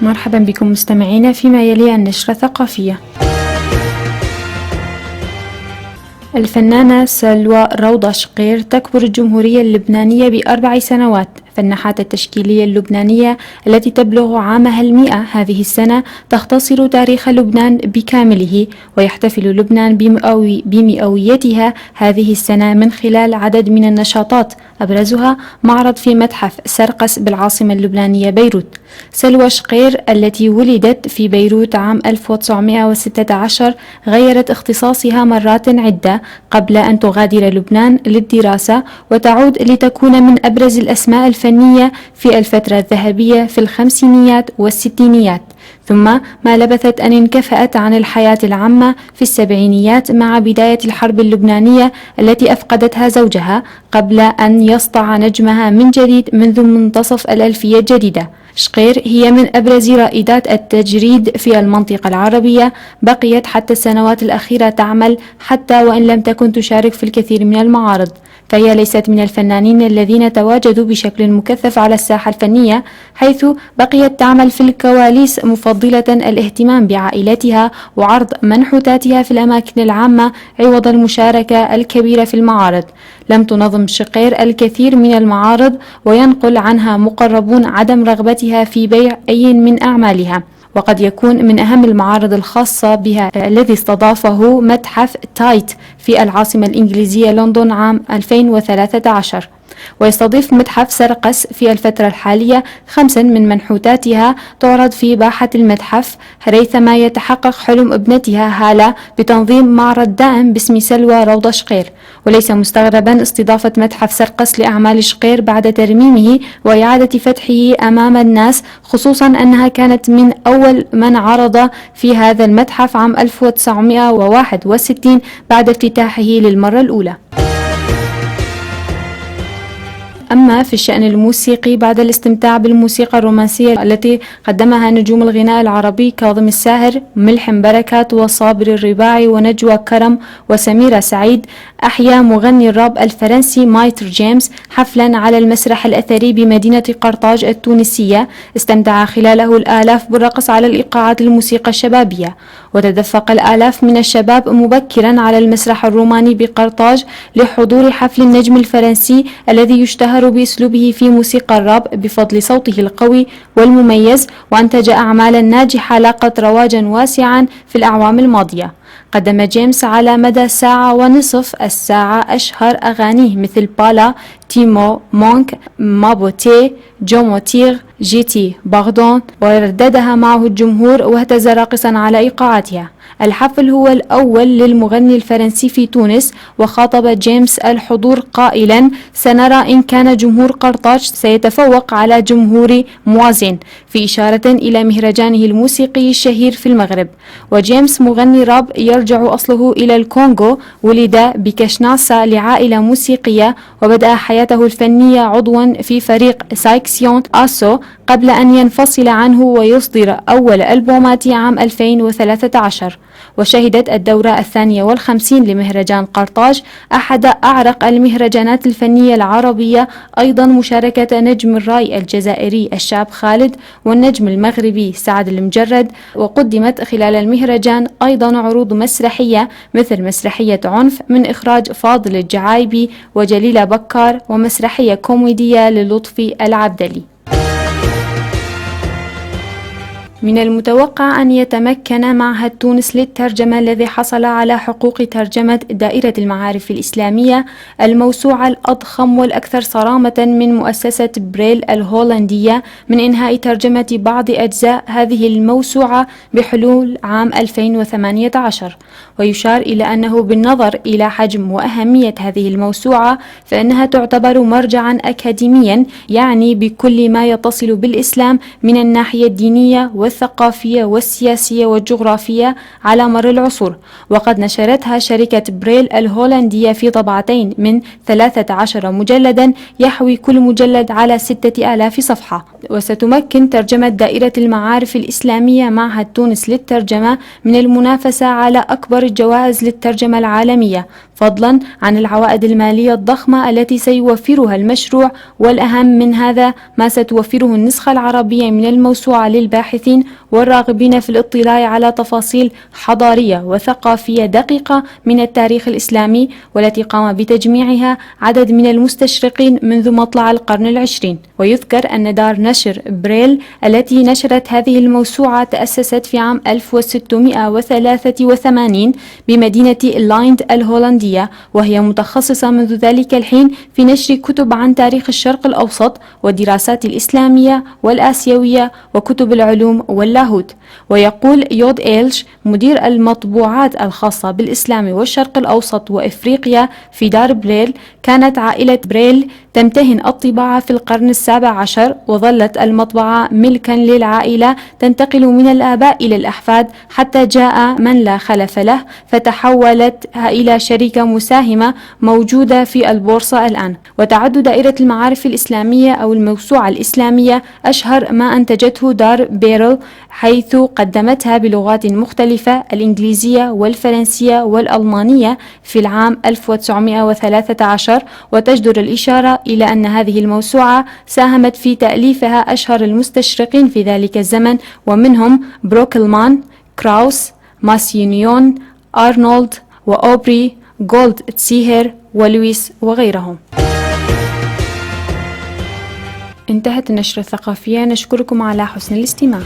مرحبا بكم مستمعينا فيما يلي النشرة الثقافية. الفنانة سلوى روضة شقير تكبر الجمهورية اللبنانية ب4 سنوات. فالنحات التشكيلية اللبنانية التي تبلغ عامها 100 هذه السنة تختصر تاريخ لبنان بكامله، ويحتفل لبنان بمئويتها هذه السنة من خلال عدد من النشاطات، أبرزها معرض في متحف سرقس بالعاصمة اللبنانية بيروت. سلوى شقير التي ولدت في بيروت عام 1916 غيرت اختصاصها مرات عدة قبل أن تغادر لبنان للدراسة وتعود لتكون من أبرز الأسماء الفنية في الفترة الذهبية في الخمسينيات والستينيات، ثم ما لبثت أن انكفأت عن الحياة العامة في السبعينيات مع بداية الحرب اللبنانية التي أفقدتها زوجها قبل أن يسطع نجمها من جديد منذ منتصف الألفية الجديدة. شقير هي من أبرز رائدات التجريد في المنطقة العربية، بقيت حتى السنوات الأخيرة تعمل حتى وإن لم تكن تشارك في الكثير من المعارض، فهي ليست من الفنانين الذين تواجدوا بشكل مكثف على الساحة الفنية، حيث بقيت تعمل في الكواليس مفضلة الاهتمام بعائلتها وعرض منحوتاتها في الأماكن العامة عوض المشاركة الكبيرة في المعارض. لم تنظم شقير الكثير من المعارض، وينقل عنها مقربون عدم رغبتها في بيع أي من أعمالها، وقد يكون من أهم المعارض الخاصة بها الذي استضافه متحف تايت في العاصمة الإنجليزية لندن عام 2013. ويستضيف متحف سرقس في الفترة الحالية 5 من منحوتاتها تعرض في باحة المتحف، ريثما يتحقق حلم ابنتها هالة بتنظيم معرض دائم باسم سلوى روضة شقير. وليس مستغربا استضافة متحف سرقس لأعمال شقير بعد ترميمه وإعادة فتحه أمام الناس، خصوصا أنها كانت من أول من عرض في هذا المتحف عام 1961 بعد افتتاحه للمرة الأولى. أما في الشأن الموسيقي، بعد الاستمتاع بالموسيقى الرومانسية التي قدمها نجوم الغناء العربي كاظم الساهر، ملحم بركات، وصابر الرباعي، ونجوى كرم، وسميرة سعيد، أحيا مغني الراب الفرنسي مايتر جيمس حفلا على المسرح الأثري بمدينة قرطاج التونسية، استمتع خلاله الآلاف بالرقص على الإيقاعات الموسيقى الشبابية. وتدفق الآلاف من الشباب مبكرا على المسرح الروماني بقرطاج لحضور حفل النجم الفرنسي الذي يشتهر بأسلوبه في موسيقى الراب بفضل صوته القوي والمميز، وأنتج أعمالا ناجحة لاقت رواجا واسعا في الأعوام الماضية. قدم جيمس على مدى ساعة ونصف الساعة أشهر أغانيه مثل بالا، تيمو، مونك، مابوتي، جوموتيغ، جيتي، باردون، ورددها معه الجمهور واهتز راقصا على إيقاعاتها. الحفل هو الأول للمغني الفرنسي في تونس، وخاطب جيمس الحضور قائلا: سنرى إن كان جمهور قرطاج سيتفوق على جمهور موازين، في إشارة إلى مهرجانه الموسيقي الشهير في المغرب. وجيمس مغني راب يرجع أصله إلى الكونغو، ولد بكشناسا لعائلة موسيقية، وبدأ حياته الفنية عضوا في فريق سايكسيون آسو قبل أن ينفصل عنه ويصدر أول ألبومات عام 2013. وشهدت الدورة 52 لمهرجان قرطاج، أحد أعرق المهرجانات الفنية العربية، أيضا مشاركة نجم الراي الجزائري الشاب خالد والنجم المغربي سعد المجرد. وقدمت خلال المهرجان أيضا عروض مسرحية مثل مسرحية عنف من إخراج فاضل الجعايبي وجليلة بكار، ومسرحية كوميدية للطفي العبدلي. من المتوقع أن يتمكن معهد تونس للترجمة الذي حصل على حقوق ترجمة دائرة المعارف الإسلامية الموسوعة الأضخم والأكثر صرامة من مؤسسة بريل الهولندية من إنهاء ترجمة بعض أجزاء هذه الموسوعة بحلول عام 2018. ويشار إلى أنه بالنظر إلى حجم وأهمية هذه الموسوعة فإنها تعتبر مرجعا أكاديميا يعني بكل ما يتصل بالإسلام من الناحية الدينية والثقافية والسياسية والجغرافية على مر العصور. وقد نشرتها شركة بريل الهولندية في طبعتين من 13 مجلدا يحوي كل مجلد على 6000 صفحة. وستمكن ترجمة دائرة المعارف الإسلامية معهد تونس للترجمة من المنافسة على أكبر الجوائز للترجمة العالمية، فضلا عن العوائد المالية الضخمة التي سيوفرها المشروع، والأهم من هذا ما ستوفره النسخة العربية من الموسوعة للباحثين والراغبين في الاطلاع على تفاصيل حضارية وثقافية دقيقة من التاريخ الإسلامي، والتي قام بتجميعها عدد من المستشرقين منذ مطلع القرن العشرين. ويذكر أن دار نشر بريل التي نشرت هذه الموسوعة تأسست في عام 1683 بمدينة لايند الهولندية، وهي متخصصة منذ ذلك الحين في نشر كتب عن تاريخ الشرق الأوسط والدراسات الإسلامية والآسيوية وكتب العلوم واللاهوت. ويقول يود إيلش مدير المطبوعات الخاصة بالإسلام والشرق الأوسط وإفريقيا في دار بريل: كانت عائلة بريل تمتهن الطباعة في القرن السابع عشر، وظلت المطبعة ملكا للعائلة تنتقل من الآباء إلى الأحفاد حتى جاء من لا خلف له، فتحولت إلى شركة مساهمة موجودة في البورصة الآن. وتعد دائرة المعارف الإسلامية أو الموسوعة الإسلامية أشهر ما أنتجته دار بيرل، حيث قدمتها بلغات مختلفة: الإنجليزية والفرنسية والألمانية في العام 1913. وتجدر الإشارة إلى أن هذه الموسوعة ساهمت في تأليفها أشهر المستشرقين في ذلك الزمن، ومنهم بروكلمان، كراوس، ماسينيون، أرنولد، وأوبري، جولد تسيهر، ولويس وغيرهم. انتهت النشرة الثقافية، نشكركم على حسن الاستماع.